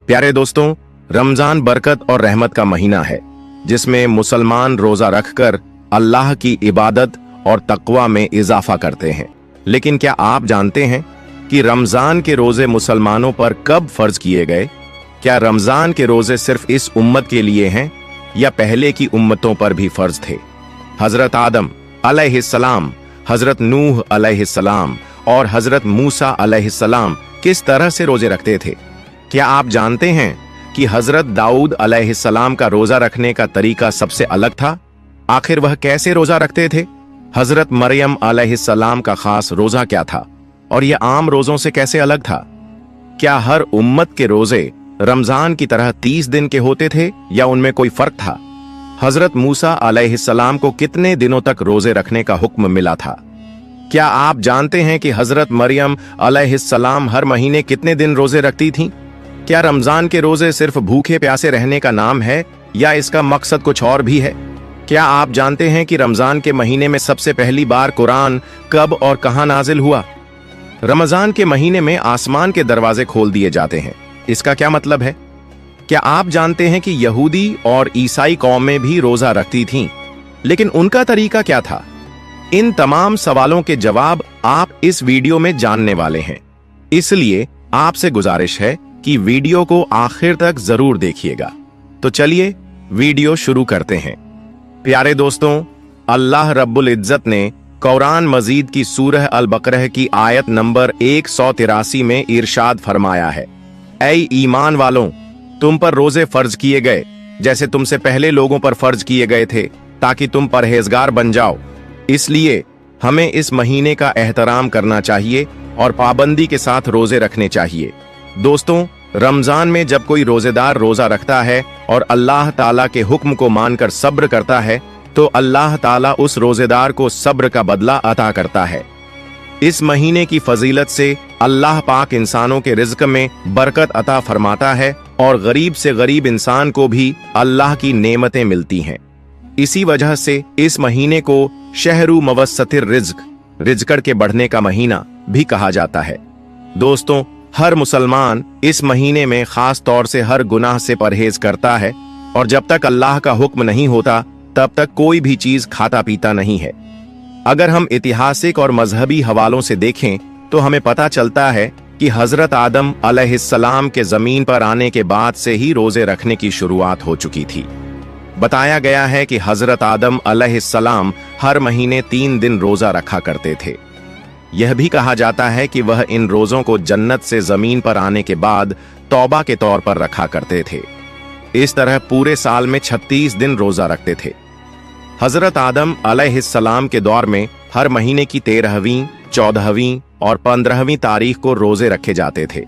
प्यारे दोस्तों, रमजान बरकत और रहमत का महीना है जिसमें मुसलमान रोजा रखकर अल्लाह की इबादत और तकवा में इजाफा करते हैं। लेकिन क्या आप जानते हैं कि रमजान के रोजे मुसलमानों पर कब फर्ज किए गए? क्या रमजान के रोजे सिर्फ इस उम्मत के लिए हैं या पहले की उम्मतों पर भी फर्ज थे? हजरत आदम अलैहिस्सलाम, हजरत नूह अलैहिस्सलाम और हजरत मूसा अलैहिस्सलाम किस तरह से रोजे रखते थे? क्या आप जानते हैं कि हजरत दाऊद अलैहिस्सलाम का रोजा रखने का तरीका सबसे अलग था? आखिर वह कैसे रोजा रखते थे? हजरत मरियम अलैहिस्सलाम का खास रोजा क्या था और यह आम रोजों से कैसे अलग था? क्या हर उम्मत के रोजे रमजान की तरह 30 दिन के होते थे या उनमें कोई फर्क था? हजरत मूसा अलैहिस्सलाम को कितने दिनों तक रोजे रखने का हुक्म मिला था? क्या आप जानते हैं कि हजरत मरियम अलैहिस्सलाम हर महीने कितने दिन रोजे रखती थीं? क्या रमजान के रोजे सिर्फ भूखे प्यासे रहने का नाम है या इसका मकसद कुछ और भी है? क्या आप जानते हैं कि रमजान के महीने में सबसे पहली बार कुरान कब और कहां नाजिल हुआ? रमजान के महीने में आसमान के दरवाजे खोल दिए जाते हैं। इसका क्या मतलब है? क्या आप जानते हैं कि यहूदी और ईसाई कौमें भी रोजा रखती थीं, लेकिन उनका तरीका क्या था? इन तमाम सवालों के जवाब आप इस वीडियो में जानने वाले हैं, इसलिए आपसे गुजारिश है कि वीडियो को आखिर तक जरूर देखिएगा। तो चलिए वीडियो शुरू करते हैं। प्यारे दोस्तों, अल्लाह रब्बुल इज्जत ने कुरान मजीद की सूरह अल बकरह की आयत नंबर 183 में इरशाद फरमाया है, ऐ ईमान वालों, तुम पर रोजे फर्ज किए गए जैसे तुमसे पहले लोगों पर फर्ज किए गए थे, ताकि तुम परहेजगार बन जाओ। इसलिए हमें इस महीने का एहतराम करना चाहिए और पाबंदी के साथ रोजे रखने चाहिए। दोस्तों, रमजान में जब कोई रोजेदार रोजा रखता है और अल्लाह ताला के हुक्म को मानकर सब्र करता है तो अल्लाह ताला उस रोजेदार को सब्र का बदला अता करता है। इस महीने की फजीलत से अल्लाह पाक इंसानों के रिज्क में बरकत अता फरमाता है और गरीब से गरीब इंसान को भी अल्लाह की नेमतें मिलती हैं। इसी वजह से इस महीने को शहरु मवस्सतिर रिज्क, रिज्कड़ के बढ़ने का महीना भी कहा जाता है। दोस्तों, हर मुसलमान इस महीने में खास तौर से हर गुनाह से परहेज करता है और जब तक अल्लाह का हुक्म नहीं होता तब तक कोई भी चीज खाता पीता नहीं है। अगर हम ऐतिहासिक और मजहबी हवालों से देखें तो हमें पता चलता है कि हजरत आदम अलैहिस्सलाम के जमीन पर आने के बाद से ही रोजे रखने की शुरुआत हो चुकी थी। बताया गया है कि हजरत आदम अलैहिस्सलाम हर महीने 3 दिन रोजा रखा करते थे। यह भी कहा जाता है कि वह इन रोजों को जन्नत से जमीन पर आने के बाद तौबा के तौर पर रखा करते थे। इस तरह पूरे साल में 36 दिन रोजा रखते थे। हजरत आदम अलैहिस्सलाम के दौर में हर महीने की 13वीं, 14वीं और 15वीं तारीख को रोजे रखे जाते थे।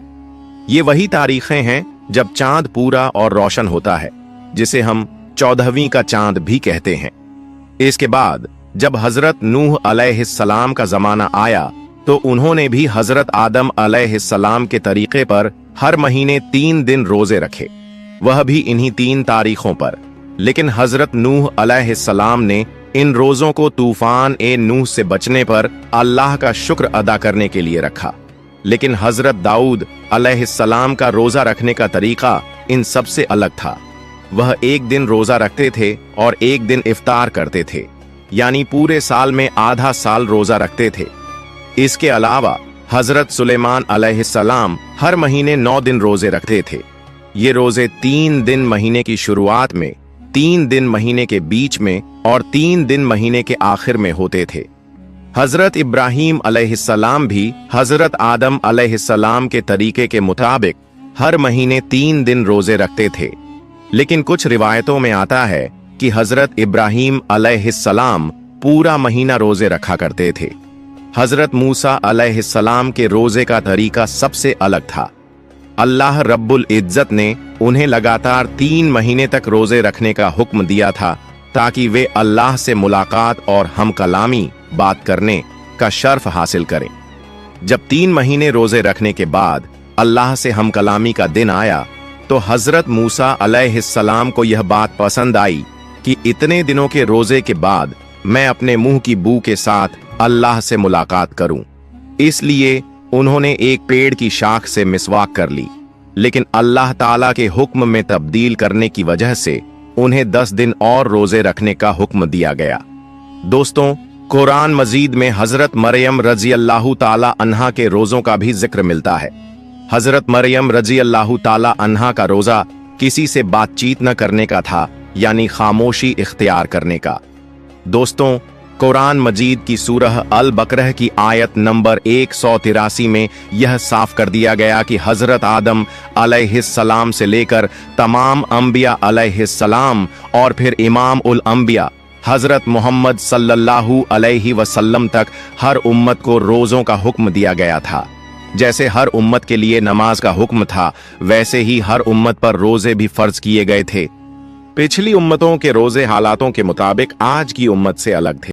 ये वही तारीखें हैं जब चांद पूरा और रोशन होता है, जिसे हम 14वीं का चांद भी कहते हैं। इसके बाद जब हजरत नूह अलैहिस्सलाम का जमाना आया तो उन्होंने भी हजरत आदम अलैहिस्सलाम के तरीके पर हर महीने 3 दिन रोजे रखे, वह भी इन्हीं 3 तारीखों पर। लेकिन हजरत नूह अलैहिस्सलाम ने इन रोजों को तूफान ए नूह से बचने पर अल्लाह का शुक्र अदा करने के लिए रखा। लेकिन हजरत दाऊद अलैहिस्सलाम का रोजा रखने का तरीका इन सबसे अलग था। वह 1 दिन रोजा रखते थे और 1 दिन इफ्तार करते थे, यानी पूरे साल में आधा साल रोजा रखते थे। इसके अलावा हजरत सुलेमान अलैहिस्सलाम हर महीने 9 दिन रोजे रखते थे। ये रोजे 3 दिन महीने की शुरुआत में, 3 दिन महीने के बीच में और 3 दिन महीने के आखिर में होते थे। हजरत इब्राहीम अलैहिस्सलाम भी हजरत आदम अलैहिस्सलाम के तरीके के मुताबिक हर महीने 3 दिन रोजे रखते थे। लेकिन कुछ रिवायतों में आता है कि हजरत इब्राहीम अलैहिस्सलाम पूरा महीना रोजे रखा करते थे। हजरत मूसा अलैहिस्सलाम के रोजे का तरीका सबसे अलग था। अल्लाह रब्बुल इज्जत ने उन्हें लगातार 3 महीने तक रोजे रखने का हुक्म दिया था ताकि वे अल्लाह से मुलाकात और हम कलामी बात करने का शर्फ हासिल करें। जब 3 महीने रोजे रखने के बाद अल्लाह से हम कलामी का दिन आया तो हजरत मूसा अलैहिस्सलाम को यह बात पसंद आई कि इतने दिनों के रोजे के बाद मैं अपने मुंह की बू के साथ अल्लाह से मुलाकात करूं। इसलिए उन्होंने एक पेड़ की शाख से मिसवाक कर ली। लेकिन अल्लाह ताला के हुक्म में तब्दील करने की वजह से उन्हें 10 दिन और रोजे रखने का हुक्म दिया गया। दोस्तों, कुरान मजीद में हजरत मरियम रजी अल्लाह ताला अन्हा के रोजों का भी जिक्र मिलता है। हजरत मरियम रजी अल्लाह ताला अन्हा का रोजा किसी से बातचीत न करने का था, यानी खामोशी इख्तियार करने का। दोस्तों, कुरान मजीद की सूरह अल बकरह की आयत नंबर 183 में यह साफ कर दिया गया कि हजरत आदम अलैहिस्सलाम से लेकर तमाम अंबिया अलैहिस्सलाम और फिर इमाम उल अंबिया हजरत मोहम्मद सल्लल्लाहु अलैहि वसल्लम तक हर उम्मत को रोजों का हुक्म दिया गया था। जैसे हर उम्मत के लिए नमाज का हुक्म था, वैसे ही हर उम्मत पर रोजे भी फर्ज किए गए थे। पिछली उम्मतों के रोजे हालातों के मुताबिक आज की उम्मत से अलग थे।